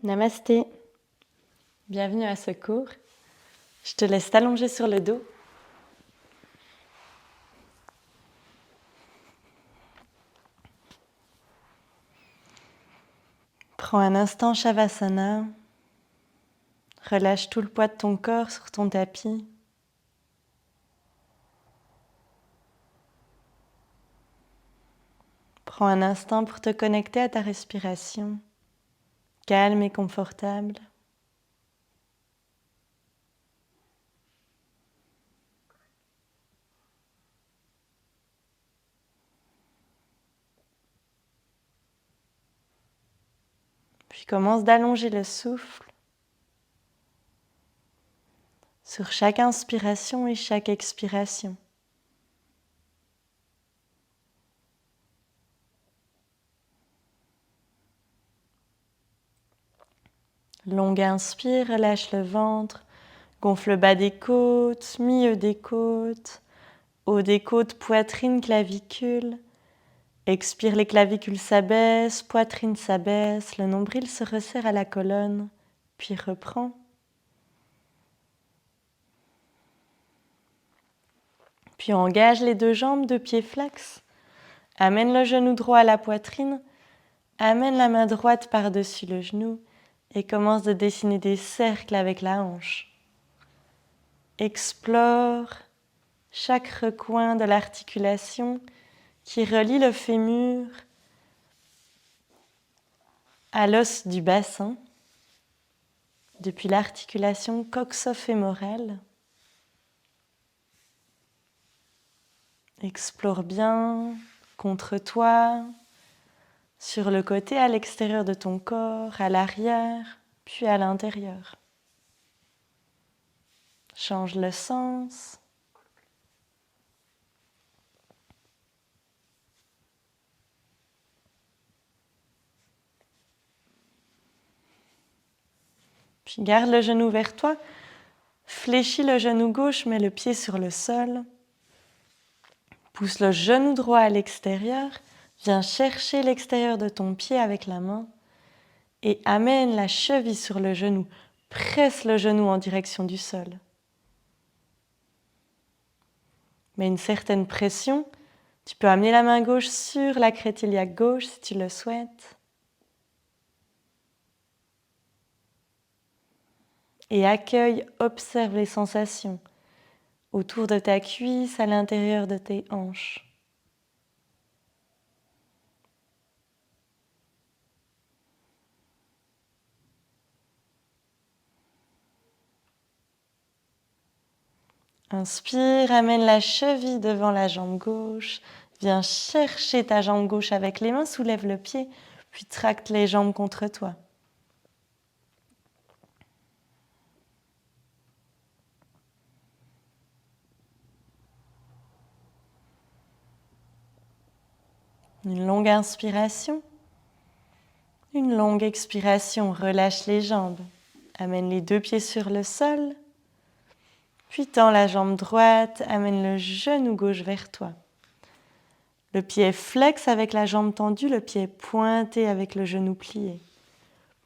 Namasté, bienvenue à ce cours. Je te laisse t'allonger sur le dos. Prends un instant Shavasana. Relâche tout le poids de ton corps sur ton tapis. Prends un instant pour te connecter à ta respiration, calme et confortable. Puis commence d'allonger le souffle sur chaque inspiration et chaque expiration. Longue inspire, relâche le ventre, gonfle le bas des côtes, milieu des côtes, haut des côtes, poitrine, clavicule. Expire, les clavicules s'abaissent, poitrine s'abaisse, le nombril se resserre à la colonne, puis reprend. Puis engage les deux jambes, deux pieds flex. Amène le genou droit à la poitrine, amène la main droite par-dessus le genou et commence de dessiner des cercles avec la hanche. Explore chaque recoin de l'articulation qui relie le fémur à l'os du bassin, depuis l'articulation coxo-fémorale. Explore bien contre toi, sur le côté, à l'extérieur de ton corps, à l'arrière, puis à l'intérieur. Change le sens. Puis garde le genou vers toi. Fléchis le genou gauche, mets le pied sur le sol. Pousse le genou droit à l'extérieur. Viens chercher l'extérieur de ton pied avec la main. Et amène la cheville sur le genou. Presse le genou en direction du sol. Mets une certaine pression. Tu peux amener la main gauche sur la crête iliaque gauche si tu le souhaites. Et accueille, observe les sensations autour de ta cuisse, à l'intérieur de tes hanches. Inspire, amène la cheville devant la jambe gauche. Viens chercher ta jambe gauche avec les mains, soulève le pied, puis tracte les jambes contre toi. Une longue inspiration. Une longue expiration, relâche les jambes. Amène les deux pieds sur le sol. Puis tends la jambe droite, amène le genou gauche vers toi. Le pied est flex avec la jambe tendue, le pied est pointé avec le genou plié.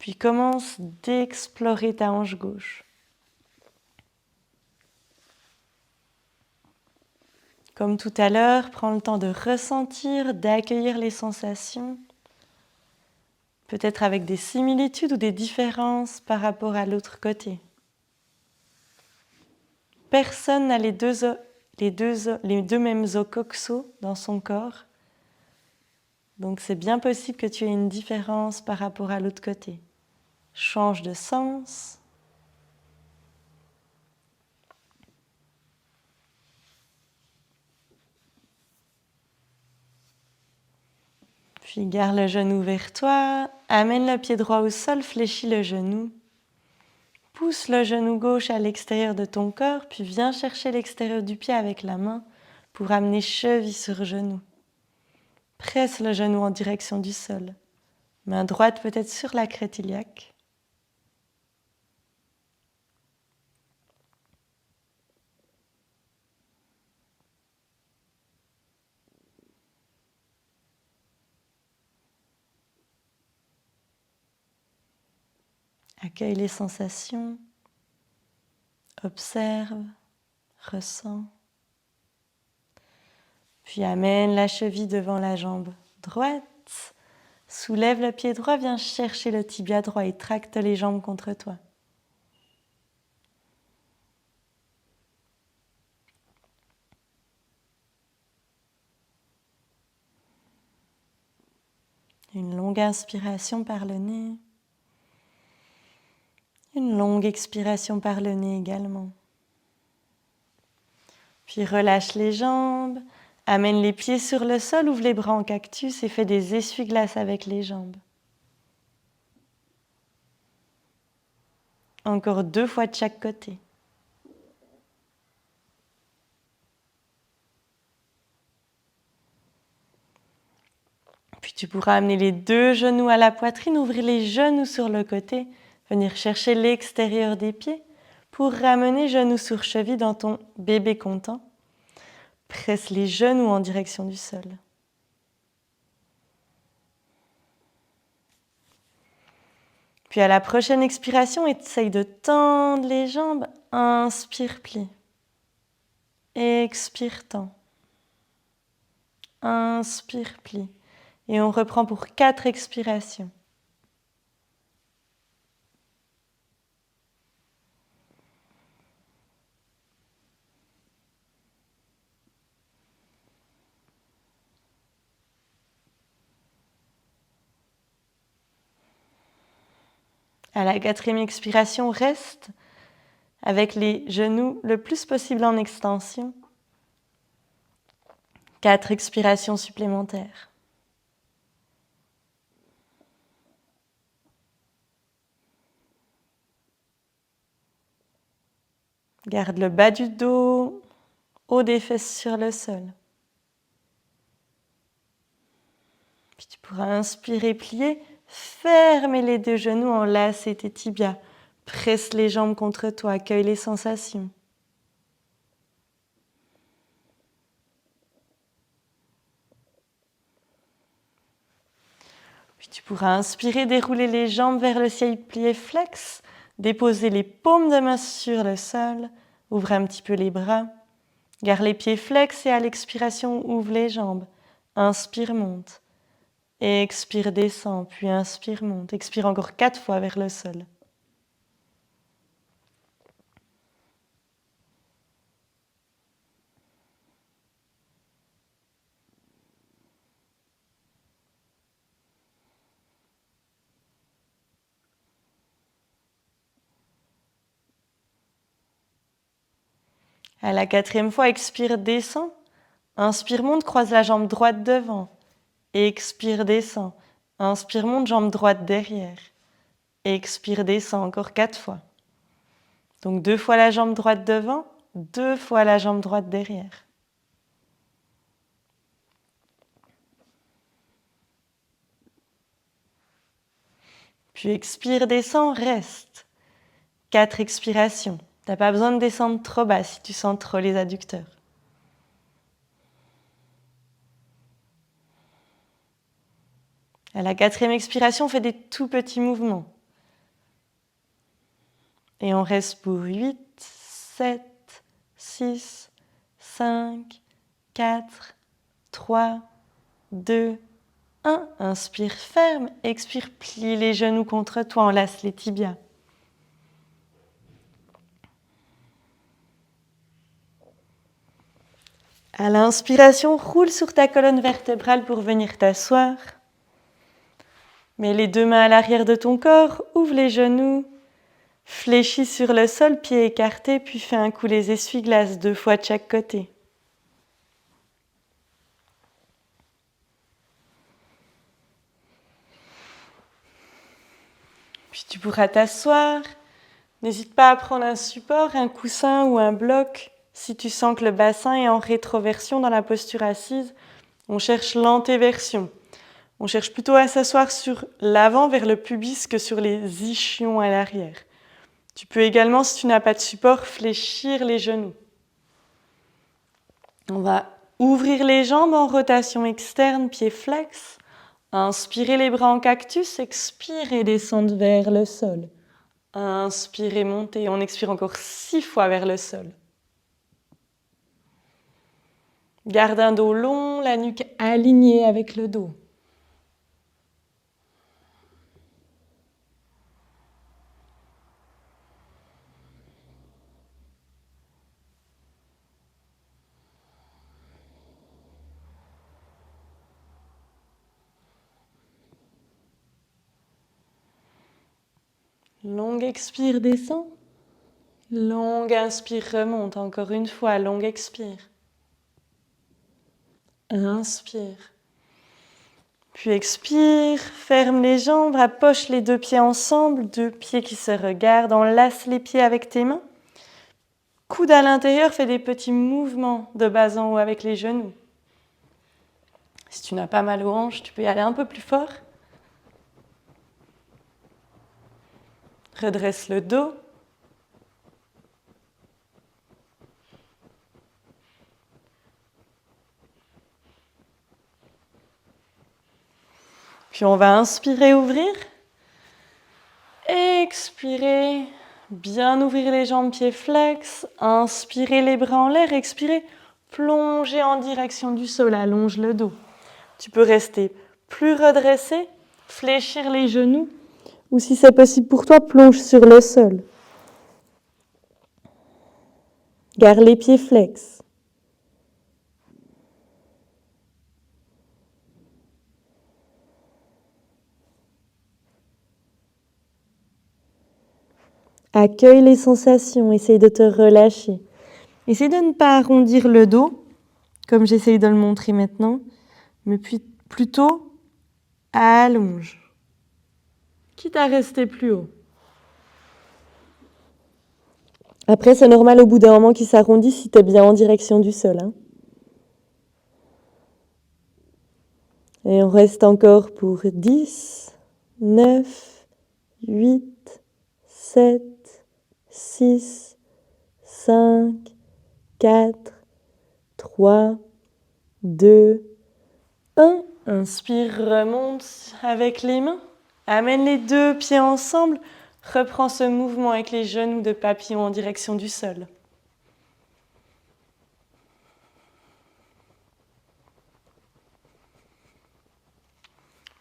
Puis commence d'explorer ta hanche gauche. Comme tout à l'heure, prends le temps de ressentir, d'accueillir les sensations, peut-être avec des similitudes ou des différences par rapport à l'autre côté. Personne n'a les deux mêmes os coxaux dans son corps. Donc c'est bien possible que tu aies une différence par rapport à l'autre côté. Change de sens. Puis garde le genou vers toi. Amène le pied droit au sol, fléchis le genou. Pousse le genou gauche à l'extérieur de ton corps, puis viens chercher l'extérieur du pied avec la main pour amener cheville sur genou. Presse le genou en direction du sol. Main droite peut-être sur la crête iliaque. Accueille les sensations, observe, ressens. Puis amène la cheville devant la jambe droite. Soulève le pied droit, viens chercher le tibia droit et tracte les jambes contre toi. Une longue inspiration par le nez. Une longue expiration par le nez également. Puis relâche les jambes, amène les pieds sur le sol, ouvre les bras en cactus et fais des essuie-glaces avec les jambes. Encore 2 fois de chaque côté. Puis tu pourras amener les 2 genoux à la poitrine, ouvrir les genoux sur le côté, venir chercher l'extérieur des pieds pour ramener genoux sur cheville dans ton bébé content. Presse les genoux en direction du sol. Puis à la prochaine expiration, essaye de tendre les jambes. Inspire, plie. Expire, tend. Inspire, plie. Et on reprend pour 4 expirations. À la 4e expiration, reste avec les genoux le plus possible en extension. 4 expirations supplémentaires. Garde le bas du dos, haut des fesses sur le sol. Puis tu pourras inspirer, plier, fermer les 2 genoux, enlacer tes tibias. Presse les jambes contre toi, accueille les sensations. Puis tu pourras inspirer, dérouler les jambes vers le ciel, plier, flex. Déposer les paumes de main sur le sol. Ouvre un petit peu les bras. Garde les pieds flex et à l'expiration, ouvre les jambes. Inspire, monte. Expire, descend, puis inspire, monte. Expire encore 4 fois vers le sol. À la 4e fois, expire, descend. Inspire, monte, croise la jambe droite devant. Expire, descend. Inspire, monte, jambe droite derrière. Expire, descend, encore 4 fois. Donc 2 fois la jambe droite devant, 2 fois la jambe droite derrière. Puis expire, descend, reste. 4 expirations. Tu n'as pas besoin de descendre trop bas si tu sens trop les adducteurs. À la 4e expiration, on fait des tout petits mouvements. Et on reste pour 8, 7, 6, 5, 4, 3, 2, 1. Inspire, ferme. Expire, plie les genoux contre toi, enlace les tibias. À l'inspiration, roule sur ta colonne vertébrale pour venir t'asseoir. Mets les 2 mains à l'arrière de ton corps, ouvre les genoux, fléchis sur le sol, pieds écartés, puis fais un coup les essuie-glaces 2 fois de chaque côté. Puis tu pourras t'asseoir. N'hésite pas à prendre un support, un coussin ou un bloc. Si tu sens que le bassin est en rétroversion dans la posture assise, on cherche l'antéversion. On cherche plutôt à s'asseoir sur l'avant vers le pubis que sur les ischions à l'arrière. Tu peux également, si tu n'as pas de support, fléchir les genoux. On va ouvrir les jambes en rotation externe, pieds flex. Inspirez les bras en cactus, expirez, descendre vers le sol. Inspirez, montez. On expire encore 6 fois vers le sol. Garde un dos long, la nuque alignée avec le dos. Longue expire, descend. Longue inspire, remonte. Encore une fois, longue expire. Inspire. Puis expire, ferme les jambes, rapproche les deux pieds ensemble, deux pieds qui se regardent, enlace les pieds avec tes mains. Coude à l'intérieur, fais des petits mouvements de bas en haut avec les genoux. Si tu n'as pas mal aux hanches, tu peux y aller un peu plus fort. Redresse le dos. Puis on va inspirer, ouvrir. Expirer, bien ouvrir les jambes, pieds flex. Inspirer les bras en l'air, expirer, plonger en direction du sol, allonge le dos. Tu peux rester plus redressé, fléchir les genoux, ou si c'est possible pour toi, plonge sur le sol. Garde les pieds flex. Accueille les sensations, essaye de te relâcher. Essaye de ne pas arrondir le dos, comme j'essaye de le montrer maintenant, mais puis plutôt allonge, quitte à rester plus haut. Après, c'est normal au bout d'un moment qu'il s'arrondisse si tu es bien en direction du sol. Et on reste encore pour 10, 9, 8, 7, 6, 5, 4, 3, 2, 1. Inspire, remonte avec les mains. Amène les deux pieds ensemble. Reprends ce mouvement avec les genoux de papillon en direction du sol.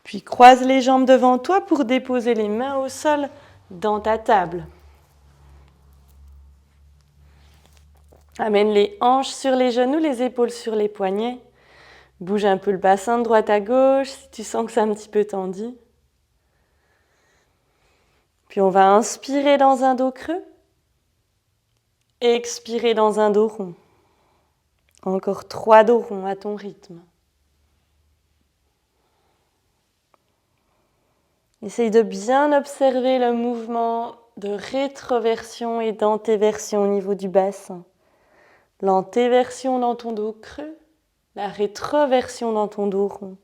Puis croise les jambes devant toi pour déposer les mains au sol dans ta table. Amène les hanches sur les genoux, les épaules sur les poignets. Bouge un peu le bassin de droite à gauche si tu sens que c'est un petit peu tendu. Puis on va inspirer dans un dos creux. Expirer dans un dos rond. Encore 3 dos ronds à ton rythme. Essaye de bien observer le mouvement de rétroversion et d'antéversion au niveau du bassin. L'antéversion dans ton dos creux, la rétroversion dans ton dos rond.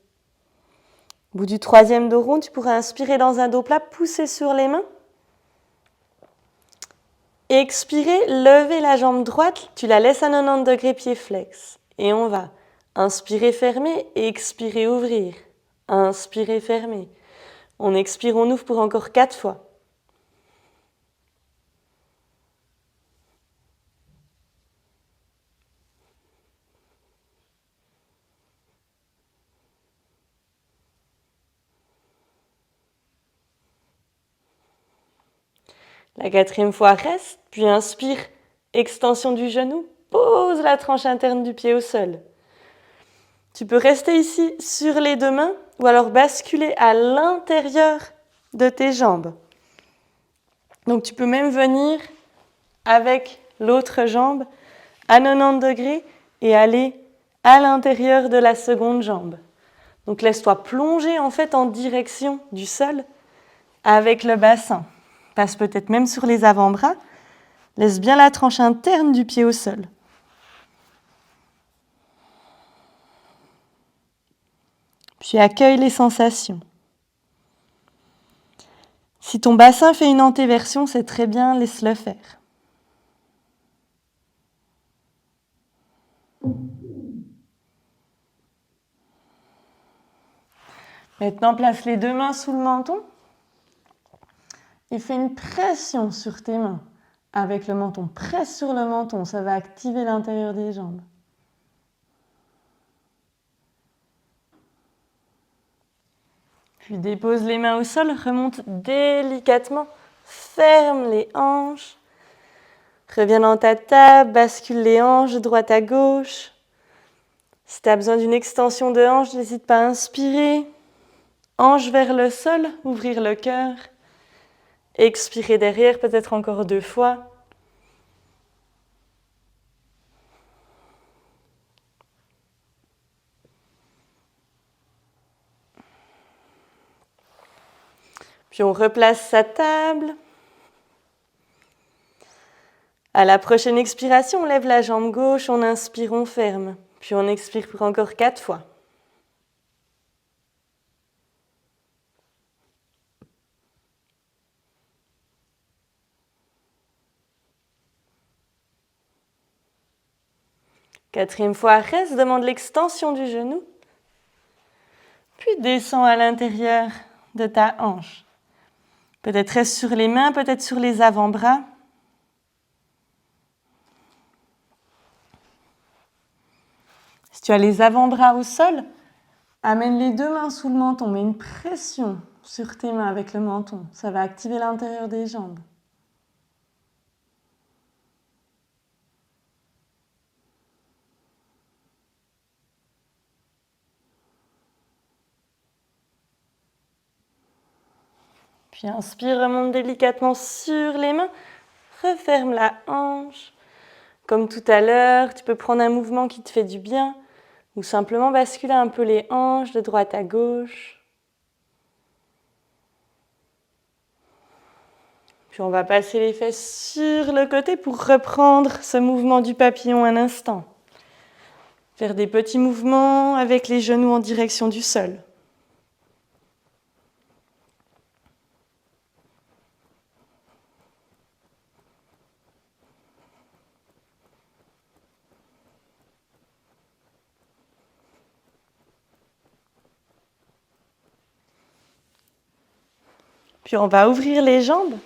Au bout du 3e dos rond, tu pourras inspirer dans un dos plat, pousser sur les mains. Expirer, lever la jambe droite, tu la laisses à 90 degrés, pied flex. Et on va inspirer, fermer, expirer, ouvrir. Inspirer, fermer. On expire, on ouvre pour encore 4 fois. La 4e fois, reste, puis inspire, extension du genou, pose la tranche interne du pied au sol. Tu peux rester ici sur les deux mains ou alors basculer à l'intérieur de tes jambes. Donc tu peux même venir avec l'autre jambe à 90 degrés et aller à l'intérieur de la seconde jambe. Donc laisse-toi plonger en fait en direction du sol avec le bassin. Passe peut-être même sur les avant-bras. Laisse bien la tranche interne du pied au sol. Puis accueille les sensations. Si ton bassin fait une antéversion, c'est très bien, laisse-le faire. Maintenant, place les deux mains sous le menton. Et fais une pression sur tes mains avec le menton. Presse sur le menton, ça va activer l'intérieur des jambes. Puis dépose les mains au sol, remonte délicatement, ferme les hanches. Reviens dans ta table, bascule les hanches de droite à gauche. Si tu as besoin d'une extension de hanche, n'hésite pas à inspirer. Hanche vers le sol, ouvrir le cœur. Expirer derrière, peut-être encore 2 fois. Puis on replace sa table. À la prochaine expiration, on lève la jambe gauche, on inspire, on ferme. Puis on expire pour encore 4 fois. Quatrième fois, reste, demande l'extension du genou. Puis descends à l'intérieur de ta hanche. Peut-être reste sur les mains, peut-être sur les avant-bras. Si tu as les avant-bras au sol, amène les 2 mains sous le menton, mets une pression sur tes mains avec le menton. Ça va activer l'intérieur des jambes. Puis inspire, remonte délicatement sur les mains. Referme la hanche. Comme tout à l'heure, tu peux prendre un mouvement qui te fait du bien ou simplement basculer un peu les hanches de droite à gauche. Puis on va passer les fesses sur le côté pour reprendre ce mouvement du papillon un instant. Faire des petits mouvements avec les genoux en direction du sol. Puis on va ouvrir les jambes.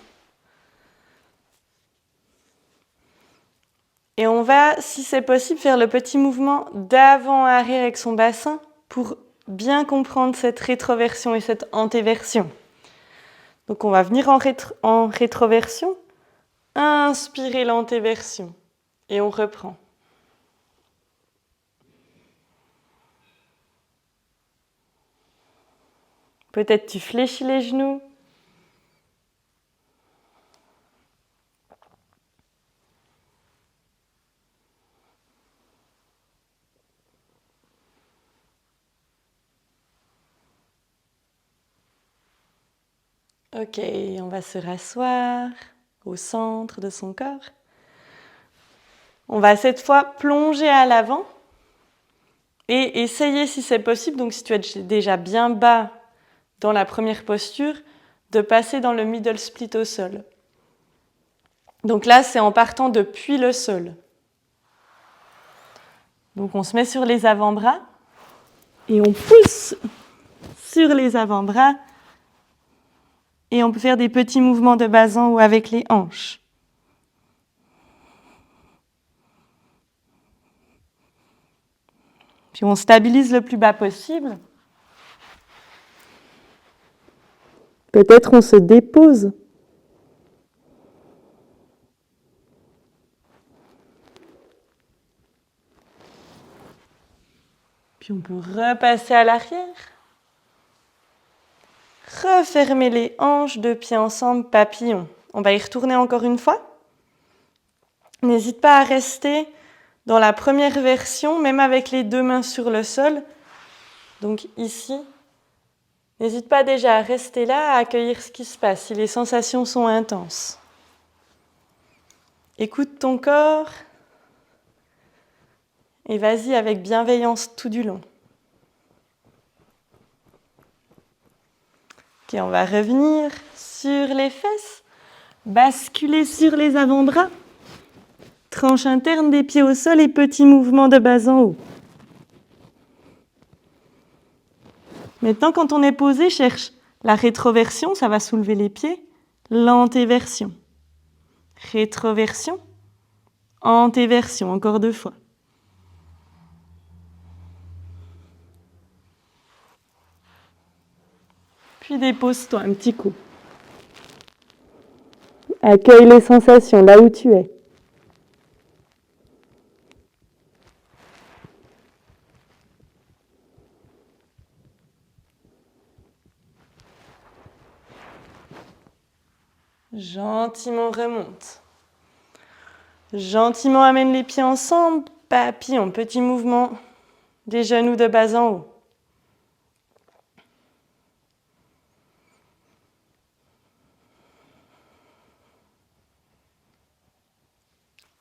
Et on va, si c'est possible, faire le petit mouvement d'avant-arrière avec son bassin pour bien comprendre cette rétroversion et cette antéversion. Donc on va venir en rétroversion, inspirer l'antéversion et on reprend. Peut-être tu fléchis les genoux. Ok, on va se rasseoir au centre de son corps. On va cette fois plonger à l'avant et essayer, si c'est possible, donc si tu es déjà bien bas dans la première posture, de passer dans le middle split au sol. Donc là, c'est en partant depuis le sol. Donc on se met sur les avant-bras et on pousse sur les avant-bras. Et on peut faire des petits mouvements de bas en haut avec les hanches. Puis on stabilise le plus bas possible. Peut-être on se dépose. Puis on peut repasser à l'arrière. Refermer les hanches, 2 pieds ensemble, papillon. On va y retourner encore une fois. N'hésite pas à rester dans la première version, même avec les 2 mains sur le sol. Donc ici, n'hésite pas déjà à rester là, à accueillir ce qui se passe, si les sensations sont intenses. Écoute ton corps et vas-y avec bienveillance tout du long. Ok, on va revenir sur les fesses, basculer sur les avant-bras, tranche interne des pieds au sol et petit mouvement de bas en haut. Maintenant, quand on est posé, cherche la rétroversion, ça va soulever les pieds, L'antéversion. Rétroversion. Antéversion, encore 2 fois. Puis dépose-toi un petit coup. Accueille les sensations là où tu es. Gentiment remonte. Gentiment amène les pieds ensemble, papillon, petit mouvement des genoux de bas en haut.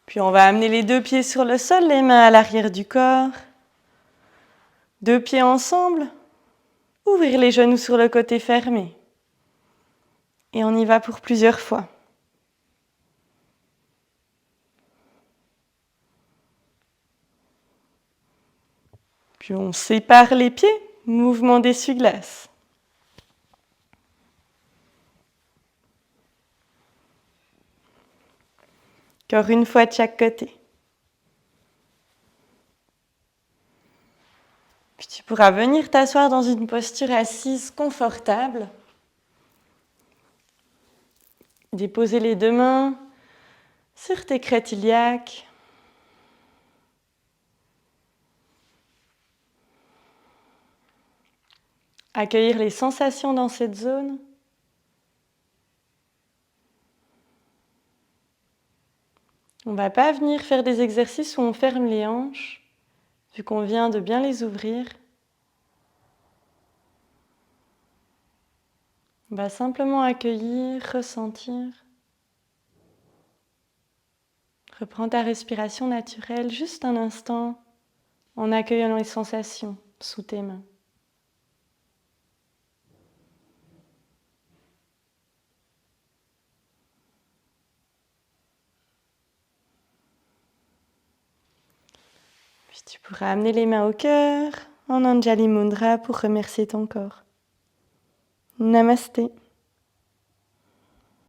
Puis on va amener les 2 pieds sur le sol, les mains à l'arrière du corps. 2 pieds ensemble. Ouvrir les genoux sur le côté fermé. Et on y va pour plusieurs fois. Puis on sépare les pieds, mouvement d'essuie-glace. Encore une fois de chaque côté. Puis tu pourras venir t'asseoir dans une posture assise confortable. Déposer les 2 mains sur tes crêtes iliaques. Accueillir les sensations dans cette zone. On ne va pas venir faire des exercices où on ferme les hanches, vu qu'on vient de bien les ouvrir. On va simplement accueillir, ressentir. Reprends ta respiration naturelle juste un instant en accueillant les sensations sous tes mains. Puis tu pourras amener les mains au cœur en Anjali Mudra pour remercier ton corps. Namasté.